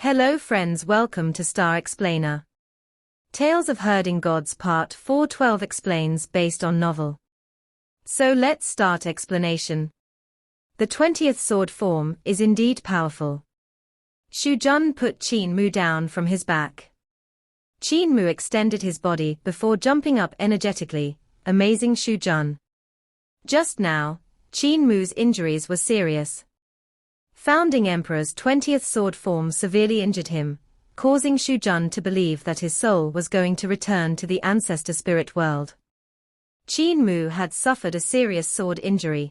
Hello friends, welcome to Star Explainer. Tales of Herding Gods Part 412 explains based on novel. So let's start explanation. The 20th sword form is indeed powerful. Shu Jun put Qin Mu down from his back. Qin Mu extended his body before jumping up energetically, amazing Shu Jun. Just now, Qin Mu's injuries were serious. Founding Emperor's 20th sword form severely injured him, causing Shu Jun to believe that his soul was going to return to the ancestor spirit world. Qin Mu had suffered a serious sword injury.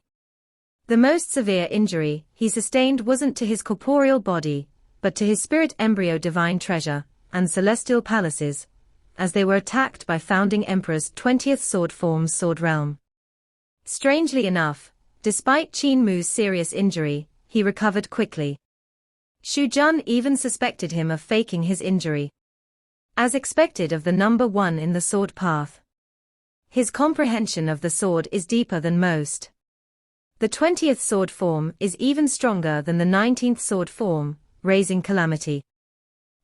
The most severe injury he sustained wasn't to his corporeal body, but to his spirit embryo divine treasure, and celestial palaces, as they were attacked by Founding Emperor's 20th sword form's sword realm. Strangely enough, despite Qin Mu's serious injury, he recovered quickly. Shu Jun even suspected him of faking his injury. As expected of the number one in the sword path. His comprehension of the sword is deeper than most. The 20th sword form is even stronger than the 19th sword form, raising calamity.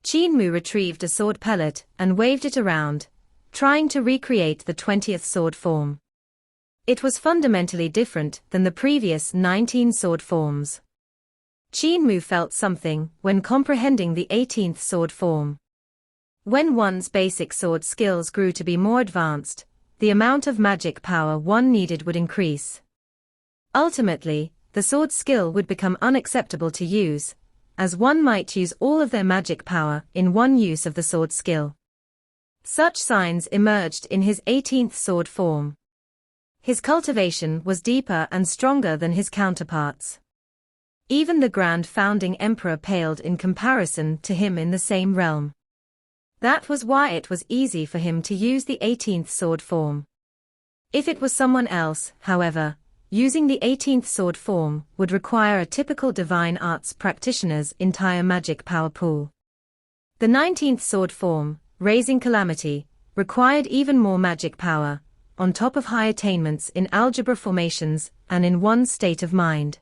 Qin Mu retrieved a sword pellet and waved it around, trying to recreate the 20th sword form. It was fundamentally different than the previous 19 sword forms. Qin Mu felt something when comprehending the 18th sword form. When one's basic sword skills grew to be more advanced, the amount of magic power one needed would increase. Ultimately, the sword skill would become unacceptable to use, as one might use all of their magic power in one use of the sword skill. Such signs emerged in his 18th sword form. His cultivation was deeper and stronger than his counterparts. Even the Grand Founding Emperor paled in comparison to him in the same realm. That was why it was easy for him to use the 18th sword form. If it was someone else, however, using the 18th sword form would require a typical divine arts practitioner's entire magic power pool. The 19th sword form, raising calamity, required even more magic power, on top of high attainments in algebra formations and in one's state of mind.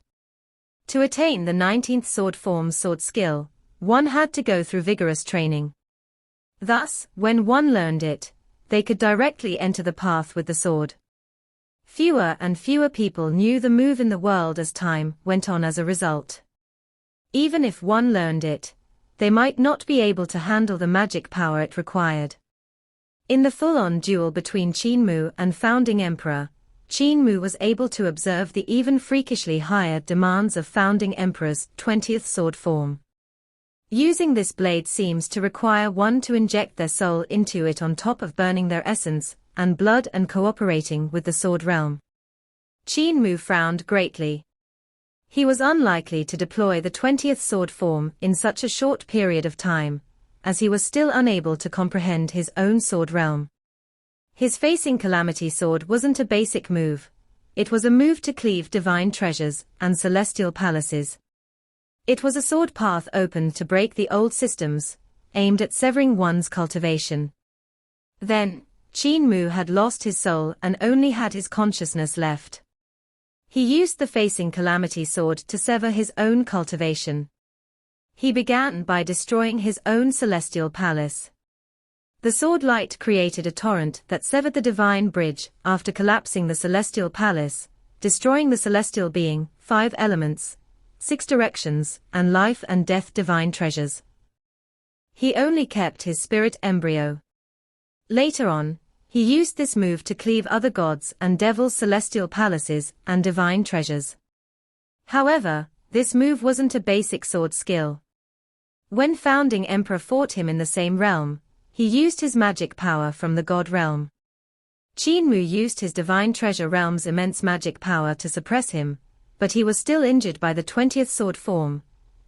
To attain the 19th sword form's sword skill, one had to go through vigorous training. Thus, when one learned it, they could directly enter the path with the sword. Fewer and fewer people knew the move in the world as time went on as a result. Even if one learned it, they might not be able to handle the magic power it required. In the full-on duel between Qin Mu and Founding Emperor, Qin Mu was able to observe the even freakishly higher demands of Founding Emperor's 20th sword form. Using this blade seems to require one to inject their soul into it on top of burning their essence and blood and cooperating with the sword realm. Qin Mu frowned greatly. He was unlikely to deploy the 20th sword form in such a short period of time, as he was still unable to comprehend his own sword realm. His facing calamity sword wasn't a basic move. It was a move to cleave divine treasures and celestial palaces. It was a sword path opened to break the old systems, aimed at severing one's cultivation. Then, Qin Mu had lost his soul and only had his consciousness left. He used the facing calamity sword to sever his own cultivation. He began by destroying his own celestial palace. The sword light created a torrent that severed the divine bridge after collapsing the celestial palace, destroying the celestial being, 5 elements, 6 directions, and life and death divine treasures. He only kept his spirit embryo. Later on, he used this move to cleave other gods and devils' celestial palaces and divine treasures. However, this move wasn't a basic sword skill. When Founding Emperor fought him in the same realm, he used his magic power from the god realm. Qin Mu used his divine treasure realm's immense magic power to suppress him, but he was still injured by the 20th sword form,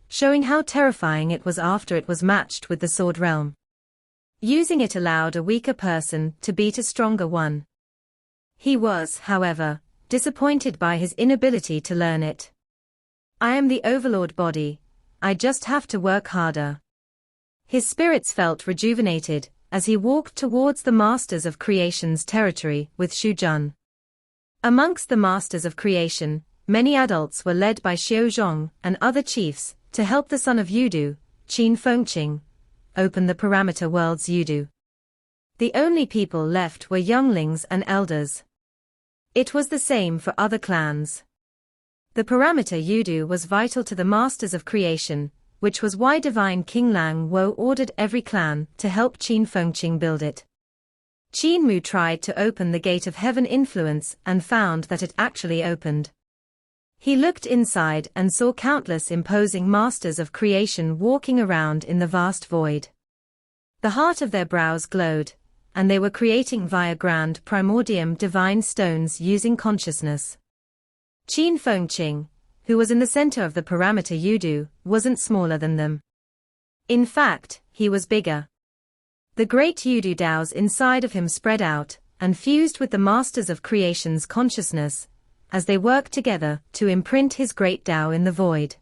showing how terrifying it was after it was matched with the sword realm. Using it allowed a weaker person to beat a stronger one. He was, however, disappointed by his inability to learn it. I am the overlord body, I just have to work harder. His spirits felt rejuvenated as he walked towards the Masters of Creation's territory with Shu Jun. Amongst the Masters of Creation, many adults were led by Xiao Zhong and other chiefs to help the son of Yudu, Qin, open the parameter world's Yudu. The only people left were younglings and elders. It was the same for other clans. The parameter Yudu was vital to the Masters of Creation, which was why Divine King Lang Wo ordered every clan to help Qin build it. Qin Mu tried to open the gate of heaven influence and found that it actually opened. He looked inside and saw countless imposing Masters of Creation walking around in the vast void. The heart of their brows glowed, and they were creating via grand primordium divine stones using consciousness. Qin, who was in the center of the parameter Yudu, wasn't smaller than them. In fact, he was bigger. The great Yudu Daos inside of him spread out and fused with the Masters of Creation's consciousness as they worked together to imprint his great Dao in the void.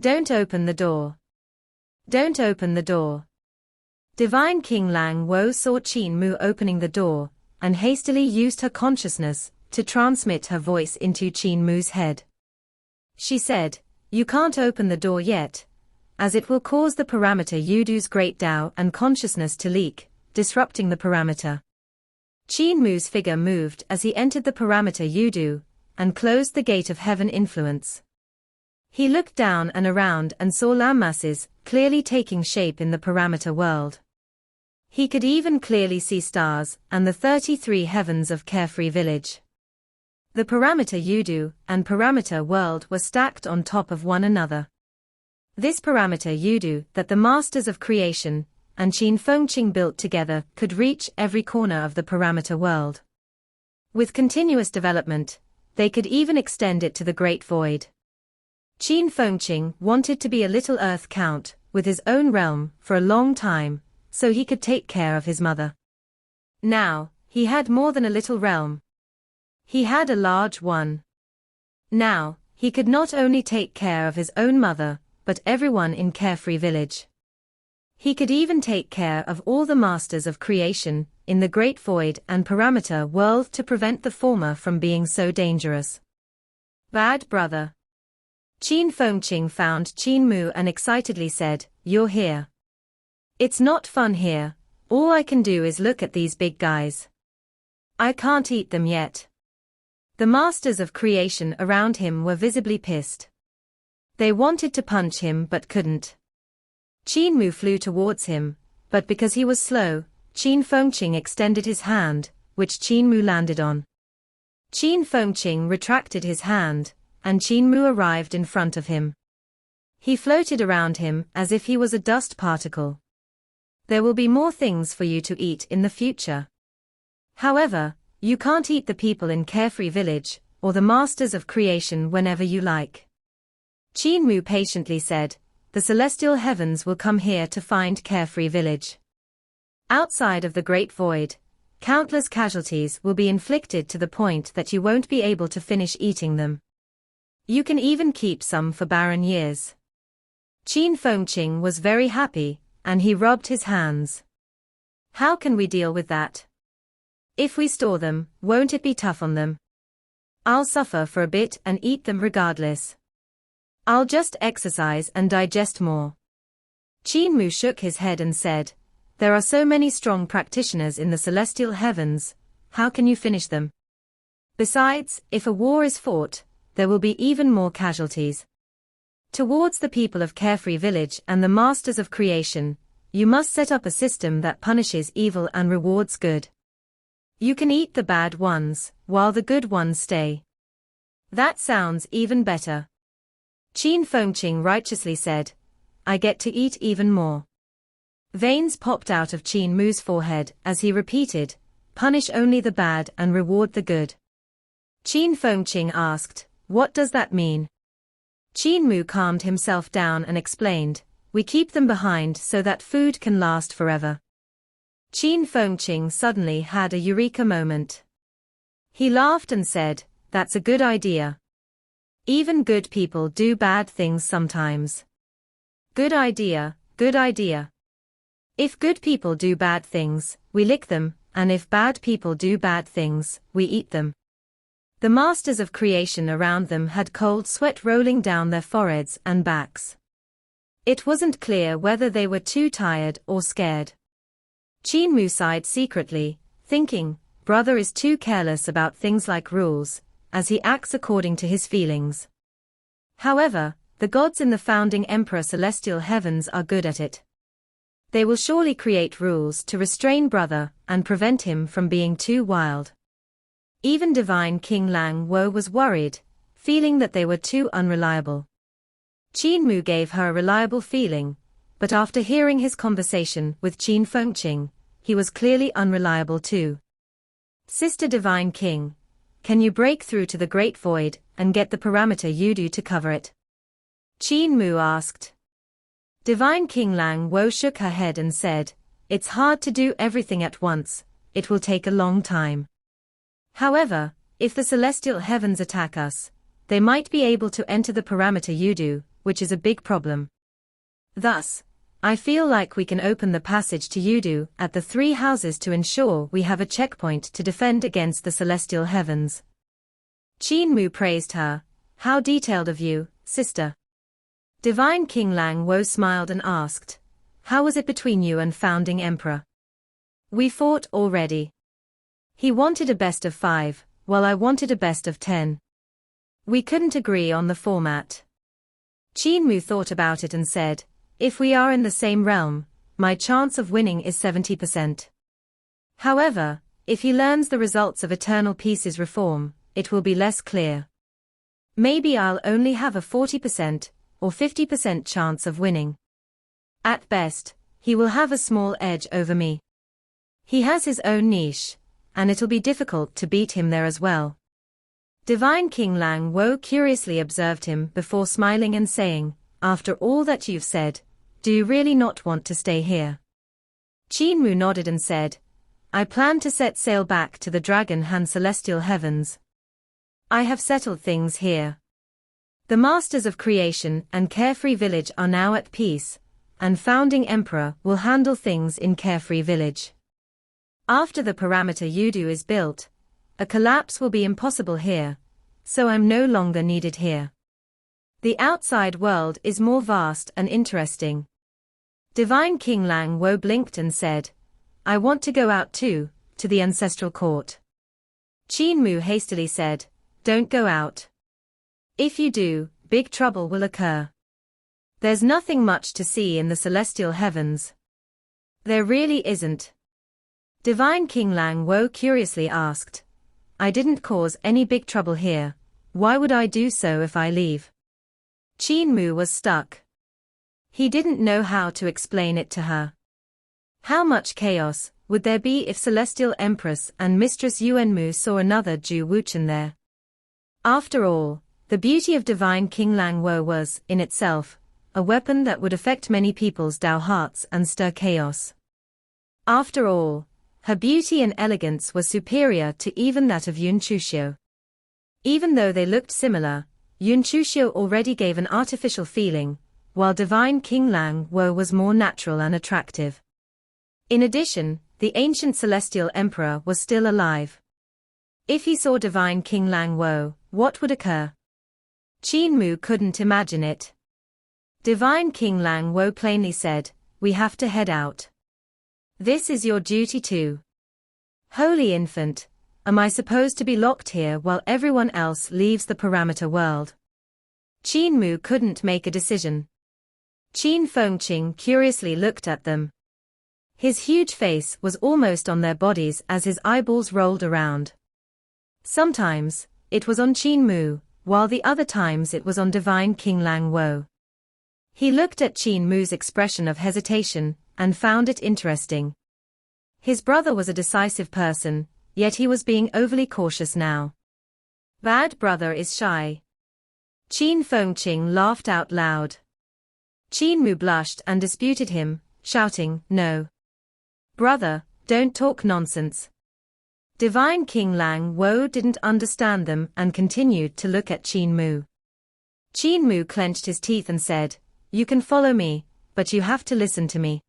Don't open the door. Don't open the door. Divine King Lang Wo saw Qin Mu opening the door and hastily used her consciousness to transmit her voice into Qin Mu's head. She said, "You can't open the door yet, as it will cause the parameter Yudu's great Dao and consciousness to leak, disrupting the parameter." Qin Mu's figure moved as he entered the parameter Yudu and closed the gate of heaven influence. He looked down and around and saw landmasses clearly taking shape in the parameter world. He could even clearly see stars and the 33 heavens of Carefree Village. The parameter Yudu and parameter world were stacked on top of one another. This parameter Yudu that the Masters of Creation and Qin built together could reach every corner of the parameter world. With continuous development, they could even extend it to the Great Void. Qin wanted to be a little Earth Count with his own realm for a long time, so he could take care of his mother. Now, he had more than a little realm. He had a large one. Now, he could not only take care of his own mother, but everyone in Carefree Village. He could even take care of all the Masters of Creation in the Great Void and parameter world to prevent the former from being so dangerous. Bad brother. Qin found Qin Mu and excitedly said, "You're here. It's not fun here, all I can do is look at these big guys. I can't eat them yet." The Masters of Creation around him were visibly pissed. They wanted to punch him but couldn't. Qin Mu flew towards him, but because he was slow, Qin extended his hand, which Qin Mu landed on. Qin retracted his hand, and Qin Mu arrived in front of him. He floated around him as if he was a dust particle. There will be more things for you to eat in the future. However, you can't eat the people in Carefree Village, or the Masters of Creation whenever you like. Qin Mu patiently said, "The celestial heavens will come here to find Carefree Village. Outside of the Great Void, countless casualties will be inflicted to the point that you won't be able to finish eating them. You can even keep some for barren years." Qin was very happy, and he rubbed his hands. "How can we deal with that? If we store them, won't it be tough on them? I'll suffer for a bit and eat them regardless. I'll just exercise and digest more." Qin Mu shook his head and said, "There are so many strong practitioners in the celestial heavens, how can you finish them? Besides, if a war is fought, there will be even more casualties. Towards the people of Carefree Village and the Masters of Creation, you must set up a system that punishes evil and rewards good. You can eat the bad ones, while the good ones stay. That sounds even better." Qin righteously said, "I get to eat even more." Veins popped out of Qin Mu's forehead as he repeated, "Punish only the bad and reward the good." Qin asked, "What does that mean?" Qin Mu calmed himself down and explained, "We keep them behind so that food can last forever." Qin suddenly had a eureka moment. He laughed and said, "That's a good idea. Even good people do bad things sometimes. Good idea, good idea. If good people do bad things, we lick them, and if bad people do bad things, we eat them." The Masters of Creation around them had cold sweat rolling down their foreheads and backs. It wasn't clear whether they were too tired or scared. Qin Mu sighed secretly, thinking, brother is too careless about things like rules, as he acts according to his feelings. However, the gods in the founding Emperor Celestial Heavens are good at it. They will surely create rules to restrain brother and prevent him from being too wild. Even Divine King Lang Wo was worried, feeling that they were too unreliable. Qin Mu gave her a reliable feeling, but after hearing his conversation with Qin Fengqing, he was clearly unreliable too. Sister Divine King, can you break through to the Great Void and get the parameter Yudu to cover it? Qin Mu asked. Divine King Lang Wo shook her head and said, it's hard to do everything at once, it will take a long time. However, if the celestial heavens attack us, they might be able to enter the parameter Yudu, which is a big problem. Thus, I feel like we can open the passage to Yudu at the three houses to ensure we have a checkpoint to defend against the celestial heavens. Qin Mu praised her. How detailed of you, sister. Divine King Lang Wo smiled and asked, how was it between you and founding emperor? We fought already. He wanted a best of 5, while I wanted a best of 10. We couldn't agree on the format. Qin Mu thought about it and said, if we are in the same realm, my chance of winning is 70%. However, if he learns the results of Eternal Peace's reform, it will be less clear. Maybe I'll only have a 40% or 50% chance of winning. At best, he will have a small edge over me. He has his own niche, and it'll be difficult to beat him there as well. Divine King Lang Wo curiously observed him before smiling and saying, after all that you've said, do you really not want to stay here? Qin Mu nodded and said, I plan to set sail back to the Dragon Han Celestial Heavens. I have settled things here. The Masters of Creation and Carefree Village are now at peace, and Founding Emperor will handle things in Carefree Village. After the parameter Yudu is built, a collapse will be impossible here, so I'm no longer needed here. The outside world is more vast and interesting. Divine King Lang Wo blinked and said, I want to go out too, to the ancestral court. Qin Mu hastily said, don't go out. If you do, big trouble will occur. There's nothing much to see in the celestial heavens. There really isn't. Divine King Lang Wo curiously asked, I didn't cause any big trouble here, why would I do so if I leave? Qin Mu was stuck. He didn't know how to explain it to her. How much chaos would there be if Celestial Empress and Mistress Yuan Mu saw another Ju Wuchen there? After all, the beauty of Divine King Lang Wo was, in itself, a weapon that would affect many people's Dao hearts and stir chaos. After all, her beauty and elegance were superior to even that of Yun Chuxiu. Even though they looked similar, Yun Chuxiu already gave an artificial feeling, while Divine King Lang Wo was more natural and attractive. In addition, the ancient Celestial Emperor was still alive. If he saw Divine King Lang Wo, what would occur? Qin Mu couldn't imagine it. Divine King Lang Wo plainly said, we have to head out. This is your duty too. Holy infant, am I supposed to be locked here while everyone else leaves the parameter world? Qin Mu couldn't make a decision. Qin Fengqing curiously looked at them. His huge face was almost on their bodies as his eyeballs rolled around. Sometimes, it was on Qin Mu, while the other times it was on Divine King Lang Wo. He looked at Qin Mu's expression of hesitation, and found it interesting. His brother was a decisive person, yet he was being overly cautious now. Bad brother is shy. Qin Fengqing laughed out loud. Qin Mu blushed and disputed him, shouting, no. Brother, don't talk nonsense. Divine King Lang Wo didn't understand them and continued to look at Qin Mu. Qin Mu clenched his teeth and said, you can follow me, but you have to listen to me.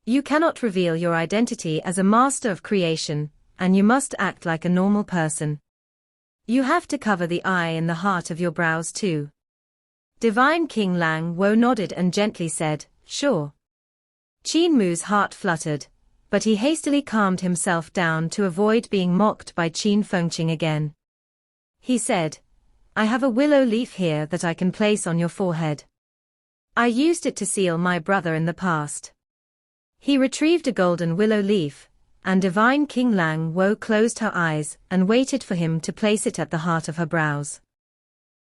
You cannot reveal your identity as a master of creation, and you must act like a normal person. You have to cover the eye and the heart of your brows too. Divine King Lang Wo nodded and gently said, "Sure." Qin Mu's heart fluttered, but he hastily calmed himself down to avoid being mocked by Qin Fengqing again. He said, "I have a willow leaf here that I can place on your forehead. I used it to seal my brother in the past." He retrieved a golden willow leaf, and Divine King Lang Wo closed her eyes and waited for him to place it at the heart of her brows.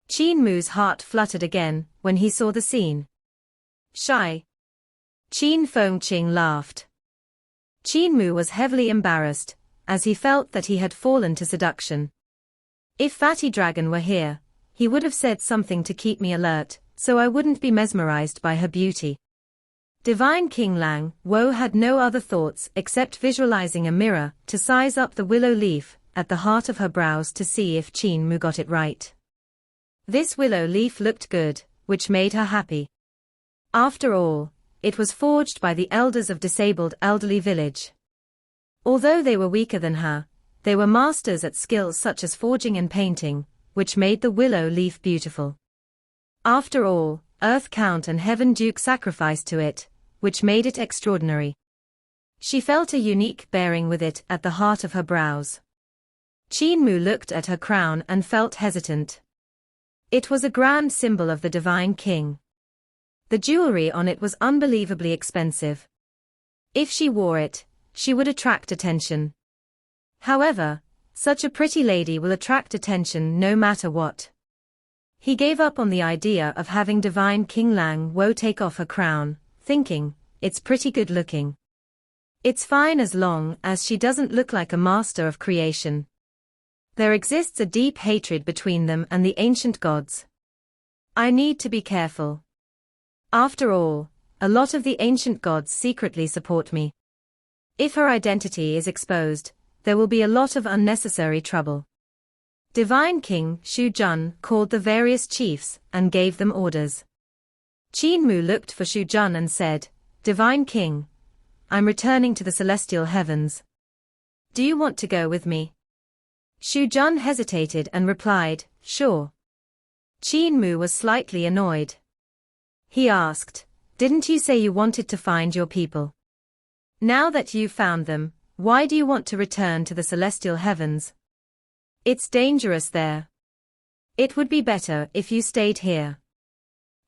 Qin Mu's heart fluttered again when he saw the scene. "Shy." Qin Fengqing laughed. Qin Mu was heavily embarrassed, as he felt that he had fallen to seduction. "If Fatty Dragon were here, he would have said something to keep me alert, so I wouldn't be mesmerized by her beauty." Divine King Lang Wo had no other thoughts except visualizing a mirror to size up the willow leaf at the heart of her brows to see if Qin Mu got it right. This willow leaf looked good, which made her happy. After all, it was forged by the elders of disabled elderly village. Although they were weaker than her, they were masters at skills such as forging and painting, which made the willow leaf beautiful. After all, Earth Count and Heaven Duke sacrificed to it, which made it extraordinary. She felt a unique bearing with it at the heart of her brows. Qin Mu looked at her crown and felt hesitant. It was a grand symbol of the Divine King. The jewelry on it was unbelievably expensive. If she wore it, she would attract attention. However, such a pretty lady will attract attention no matter what. He gave up on the idea of having Divine King Lang Wo take off her crown, thinking, "It's pretty good looking. It's fine as long as she doesn't look like a master of creation." There exists a deep hatred between them and the ancient gods. I need to be careful. After all, a lot of the ancient gods secretly support me. If her identity is exposed, there will be a lot of unnecessary trouble. Divine King Shu Jun called the various chiefs and gave them orders. Qin Mu looked for Shu Jun and said, "Divine King, I'm returning to the celestial heavens. Do you want to go with me?" Shu Jun hesitated and replied, "Sure." Qin Mu was slightly annoyed. He asked, "Didn't you say you wanted to find your people? Now that you've found them, why do you want to return to the celestial heavens? It's dangerous there. It would be better if you stayed here.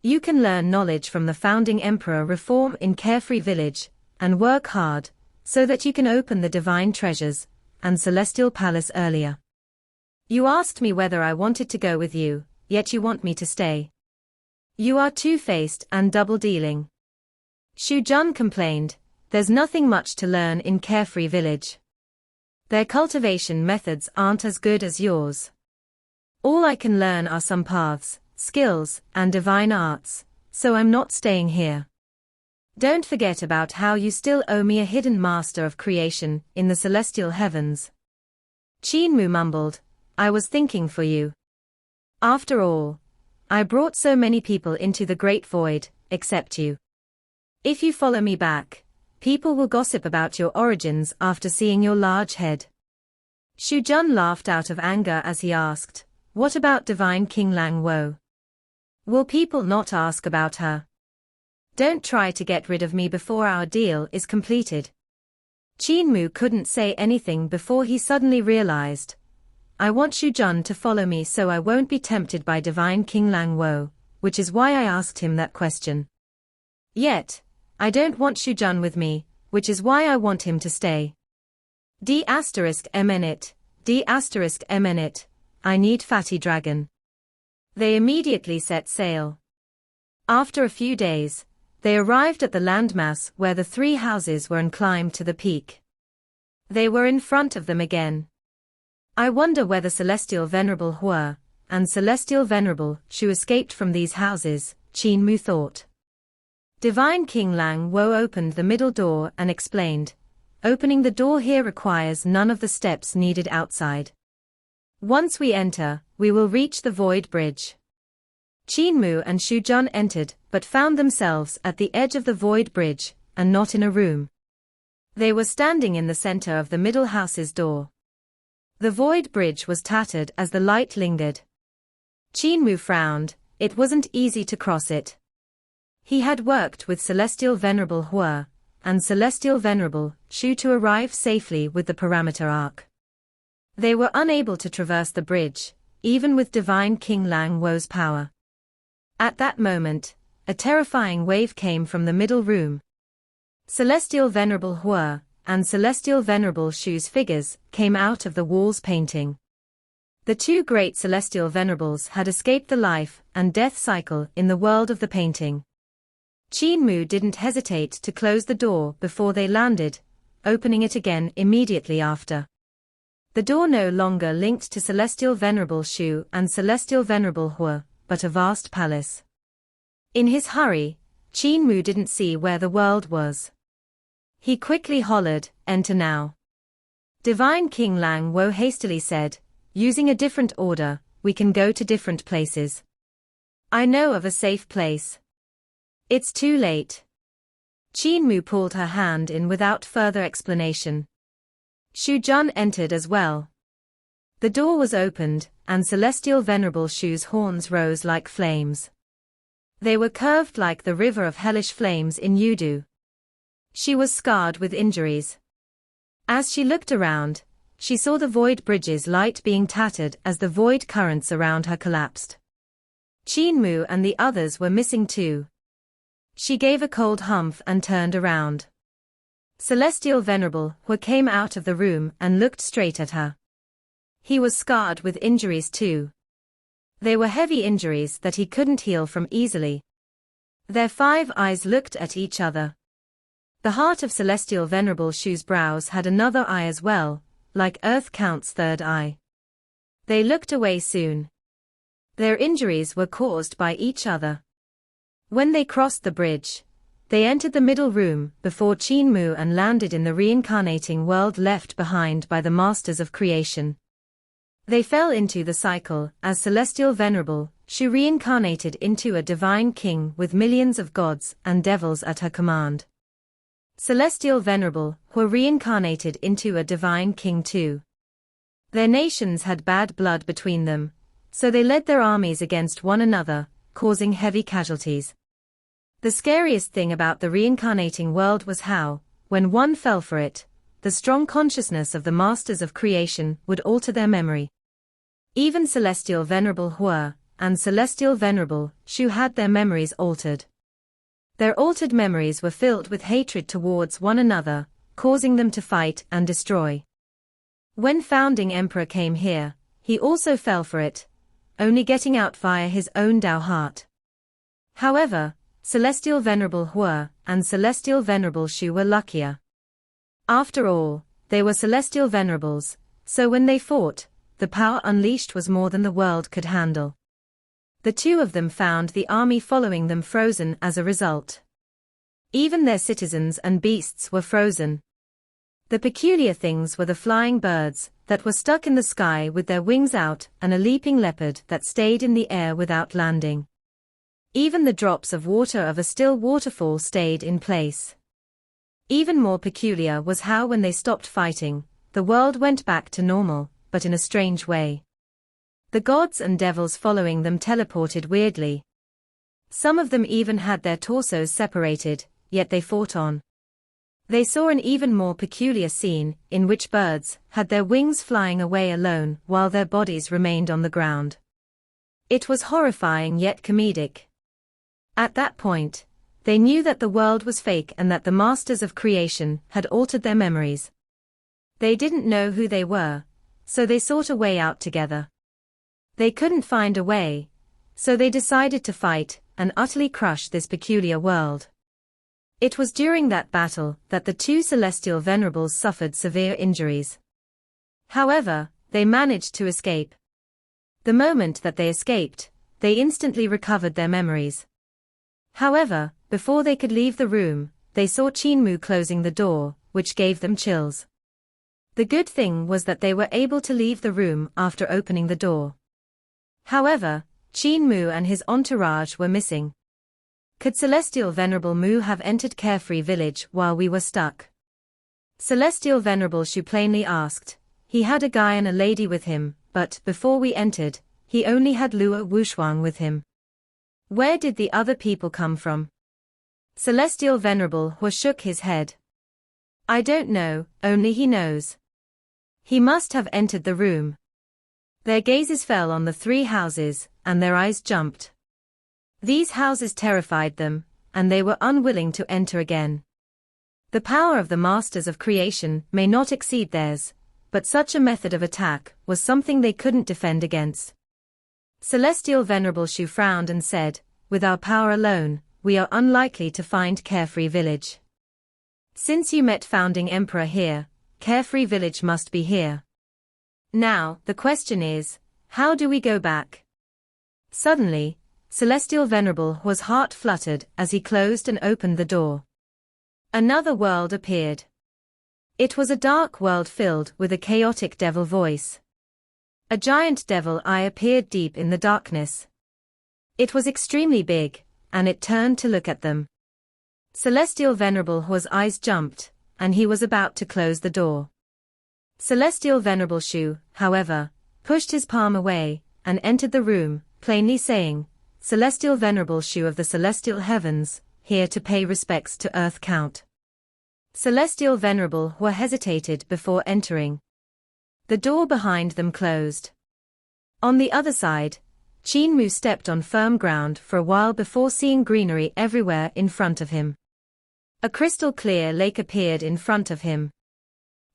You can learn knowledge from the founding emperor, reform in Carefree Village, and work hard, so that you can open the divine treasures and celestial palace earlier. You asked me whether I wanted to go with you, yet you want me to stay. You are two-faced and double-dealing." Shu Jun complained, "There's nothing much to learn in Carefree Village. Their cultivation methods aren't as good as yours. All I can learn are some paths, skills, and divine arts, so I'm not staying here. Don't forget about how you still owe me a hidden master of creation in the celestial heavens." Qin Mu mumbled, "I was thinking for you. After all, I brought so many people into the great void, except you. If you follow me back, people will gossip about your origins after seeing your large head." Shu Jun laughed out of anger as he asked, "What about Divine King Lang Wo? Will people not ask about her? Don't try to get rid of me before our deal is completed." Qin Mu couldn't say anything before he suddenly realized, "I want Shu Jun to follow me so I won't be tempted by Divine King Lang Wo, which is why I asked him that question. Yet, I don't want Shu Jun with me, which is why I want him to stay. D*MN D*MN I need Fatty Dragon." They immediately set sail. After a few days, they arrived at the landmass where the three houses were and climbed to the peak. They were in front of them again. "I wonder whether Celestial Venerable Hua and Celestial Venerable Shu escaped from these houses," Qin Mu thought. Divine King Lang Wo opened the middle door and explained, "Opening the door here requires none of the steps needed outside. Once we enter, we will reach the Void Bridge." Qin Mu and Shu Jun entered but found themselves at the edge of the Void Bridge and not in a room. They were standing in the center of the middle house's door. The Void Bridge was tattered as the light lingered. Qin Mu frowned, it wasn't easy to cross it. He had worked with Celestial Venerable Hua and Celestial Venerable Shu to arrive safely with the Parameter Arc. They were unable to traverse the bridge, even with Divine King Lang Wo's power. At that moment, a terrifying wave came from the middle room. Celestial Venerable Hua and Celestial Venerable Shu's figures came out of the wall's painting. The two great Celestial Venerables had escaped the life and death cycle in the world of the painting. Qin Mu didn't hesitate to close the door before they landed, opening it again immediately after. The door no longer linked to Celestial Venerable Shu and Celestial Venerable Hua, but a vast palace. In his hurry, Qin Mu didn't see where the world was. He quickly hollered, "Enter now." Divine King Lang Wo hastily said, "Using a different order, we can go to different places. I know of a safe place." "It's too late." Qin Mu pulled her hand in without further explanation. Shu Jun entered as well. The door was opened, and Celestial Venerable Shu's horns rose like flames. They were curved like the river of hellish flames in Yudu. She was scarred with injuries. As she looked around, she saw the void bridge's light being tattered as the void currents around her collapsed. Qin Mu and the others were missing too. She gave a cold humph and turned around. Celestial Venerable Hua came out of the room and looked straight at her. He was scarred with injuries too. They were heavy injuries that he couldn't heal from easily. Their 5 eyes looked at each other. The heart of Celestial Venerable Shu's brows had another eye as well, like Earth Count's 3rd eye. They looked away soon. Their injuries were caused by each other. When they crossed the bridge, they entered the middle room before Qin Mu and landed in the reincarnating world left behind by the Masters of Creation. They fell into the cycle as Celestial Venerable Shu reincarnated into a divine king with millions of gods and devils at her command. Celestial Venerable Hua reincarnated into a divine king too. Their nations had bad blood between them, so they led their armies against one another, causing heavy casualties. The scariest thing about the reincarnating world was how, when one fell for it, the strong consciousness of the Masters of Creation would alter their memory. Even Celestial Venerable Hua and Celestial Venerable Shu had their memories altered. Their altered memories were filled with hatred towards one another, causing them to fight and destroy. When Founding Emperor came here, he also fell for it, only getting out via his own Tao heart. However, Celestial Venerable Hua and Celestial Venerable Shu were luckier. After all, they were Celestial Venerables, so when they fought, the power unleashed was more than the world could handle. The two of them found the army following them frozen as a result. Even their citizens and beasts were frozen. The peculiar things were the flying birds that were stuck in the sky with their wings out and a leaping leopard that stayed in the air without landing. Even the drops of water of a still waterfall stayed in place. Even more peculiar was how when they stopped fighting, the world went back to normal, but in a strange way. The gods and devils following them teleported weirdly. Some of them even had their torsos separated, yet they fought on. They saw an even more peculiar scene, in which birds had their wings flying away alone while their bodies remained on the ground. It was horrifying yet comedic. At that point, they knew that the world was fake and that the Masters of Creation had altered their memories. They didn't know who they were, so they sought a way out together. They couldn't find a way, so they decided to fight and utterly crush this peculiar world. It was during that battle that the two Celestial Venerables suffered severe injuries. However, they managed to escape. The moment that they escaped, they instantly recovered their memories. However, before they could leave the room, they saw Qin Mu closing the door, which gave them chills. The good thing was that they were able to leave the room after opening the door. However, Qin Mu and his entourage were missing. Could Celestial Venerable Mu have entered Carefree Village while we were stuck? Celestial Venerable Shu plainly asked. He had a guy and a lady with him, but before we entered, he only had Luo Wuxuang with him. Where did the other people come from? Celestial Venerable Hu shook his head. I don't know, only he knows. He must have entered the room. Their gazes fell on the 3 houses, and their eyes jumped. These houses terrified them, and they were unwilling to enter again. The power of the masters of creation may not exceed theirs, but such a method of attack was something they couldn't defend against. Celestial Venerable Shu frowned and said, with our power alone, we are unlikely to find Carefree Village. Since you met Founding Emperor here, Carefree Village must be here. Now, the question is, how do we go back? Suddenly, Celestial Venerable Hu's heart fluttered as he closed and opened the door. Another world appeared. It was a dark world filled with a chaotic devil voice. A giant devil eye appeared deep in the darkness. It was extremely big, and it turned to look at them. Celestial Venerable Hu's eyes jumped, and he was about to close the door. Celestial Venerable Shu, however, pushed his palm away, and entered the room, plainly saying, Celestial Venerable Shu of the Celestial Heavens, here to pay respects to Earth Count. Celestial Venerable Hu hesitated before entering. The door behind them closed. On the other side, Qin Mu stepped on firm ground for a while before seeing greenery everywhere in front of him. A crystal clear lake appeared in front of him.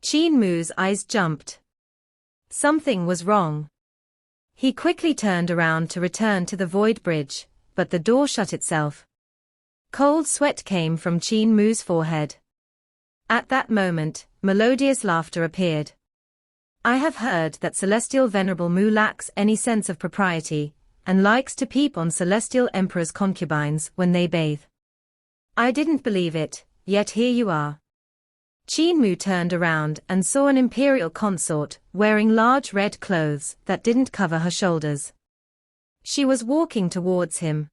Qin Mu's eyes jumped. Something was wrong. He quickly turned around to return to the void bridge, but the door shut itself. Cold sweat came from Qin Mu's forehead. At that moment, melodious laughter appeared. I have heard that Celestial Venerable Mu lacks any sense of propriety, and likes to peep on Celestial Emperor's concubines when they bathe. I didn't believe it, yet here you are. Qin Mu turned around and saw an imperial consort wearing large red clothes that didn't cover her shoulders. She was walking towards him.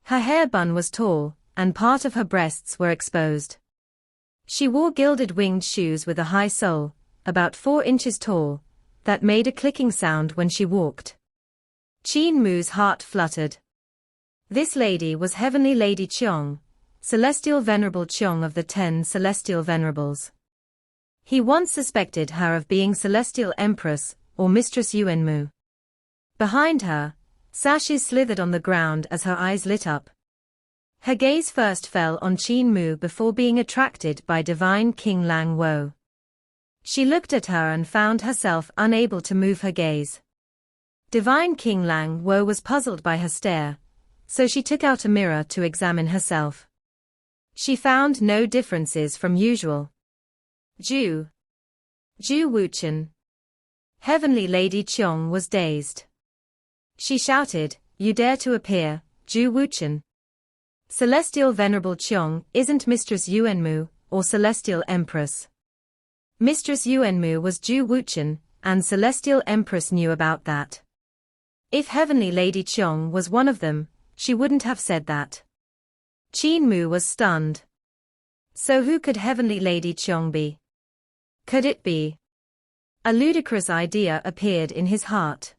Her hair bun was tall, and part of her breasts were exposed. She wore gilded winged shoes with a high sole, about 4 inches tall, that made a clicking sound when she walked. Qin Mu's heart fluttered. This lady was Heavenly Lady Qiong, Celestial Venerable Qiong of the 10 Celestial Venerables. He once suspected her of being Celestial Empress, or Mistress Qin Mu. Behind her, sashes slithered on the ground as her eyes lit up. Her gaze first fell on Qin Mu before being attracted by Divine King Lang Wo. She looked at her and found herself unable to move her gaze. Divine King Lang Wo was puzzled by her stare, so she took out a mirror to examine herself. She found no differences from usual. Ju Wuchen. Heavenly Lady Qiong was dazed. She shouted, You dare to appear, Ju Wuchen. Celestial Venerable Qiong isn't Mistress Qin Mu, or Celestial Empress. Mistress Qin Mu was Ju Wuchen, and Celestial Empress knew about that. If Heavenly Lady Qiong was one of them, she wouldn't have said that. Qin Mu was stunned. So who could Heavenly Lady Qiong be? Could it be? A ludicrous idea appeared in his heart.